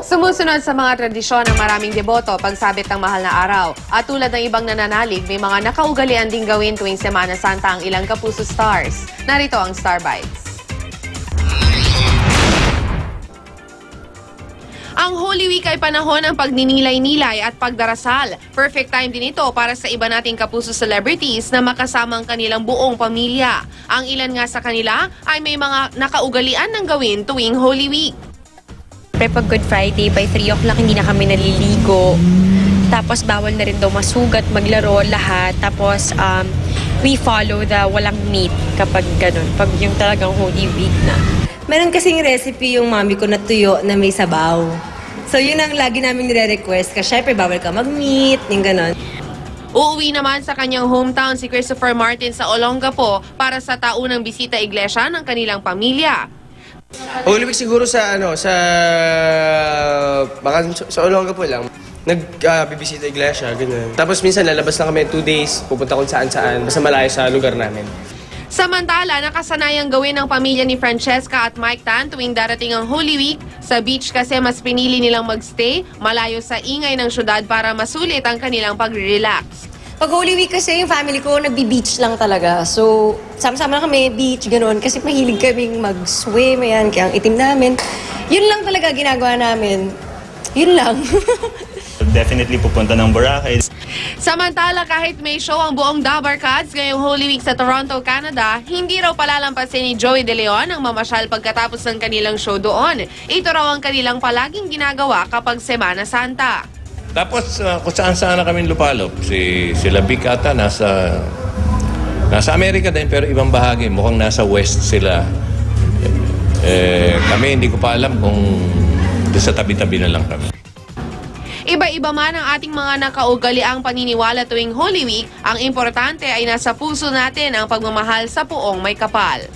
Sumusunod sa mga tradisyon ng maraming deboto pagsabit ng mahal na araw. At tulad ng ibang nananalig, may mga nakaugalian ding gawin tuwing Semana Santa ang ilang Kapuso Stars. Narito ang Star Bites. Ang Holy Week ay panahon ng pagninilay-nilay at pagdarasal. Perfect time din ito para sa iba nating Kapuso celebrities na makasama ang kanilang buong pamilya. Ang ilan nga sa kanila ay may mga nakaugalian ng gawin tuwing Holy Week. Pag Good Friday, by 3 o'clock hindi na kami naliligo. Tapos bawal na rin daw masugat, maglaro, lahat. Tapos we follow the walang meat kapag ganun. Pag yung talagang Holy Week na. Meron kasing recipe yung mami ko na tuyo na may sabaw. So yun ang lagi namin nire-request. Kasi syempre bawal ka mag-meat, yung ganon. Uuwi naman sa kanyang hometown si Christopher Martin sa Olongapo para sa taunang bisita iglesia ng kanilang pamilya. Holy Week siguro sa Olongapo lang. Nagbibisita iglesia, ganun. Tapos minsan lalabas na kami 2 days, pupunta kung saan-saan, basta malayo sa lugar namin. Samantala, nakasanayang gawin ng pamilya ni Francesca at Mike Tan tuwing darating ang Holy Week. Sa beach kasi mas pinili nilang magstay, malayo sa ingay ng syudad para masulit ang kanilang pag-relax. Pag Holy Week kasi yung family ko nagbi-beach lang talaga. So, sama-sama lang kami, beach, gano'n. Kasi mahilig kaming mag-swim, yan, kaya ang itim namin. Yun lang talaga ginagawa namin. Yun lang. Definitely pupunta ng Boracay. Samantala, kahit may show ang buong Dabarkads ngayong Holy Week sa Toronto, Canada, hindi raw palalampasin ni Joey De Leon ang mamasyal pagkatapos ng kanilang show doon. Ito raw ang kanilang palaging ginagawa kapag Semana Santa. Tapos kung saan-saan na kami lupalop. Sila Vic ata nasa Amerika din pero ibang bahagi. Mukhang nasa West sila. Kami hindi ko pa alam kung sa tabi-tabi na lang kami. Iba-iba man ang ating mga nakaugaliang paniniwala tuwing Holy Week, ang importante ay nasa puso natin ang pagmamahal sa puong may kapal.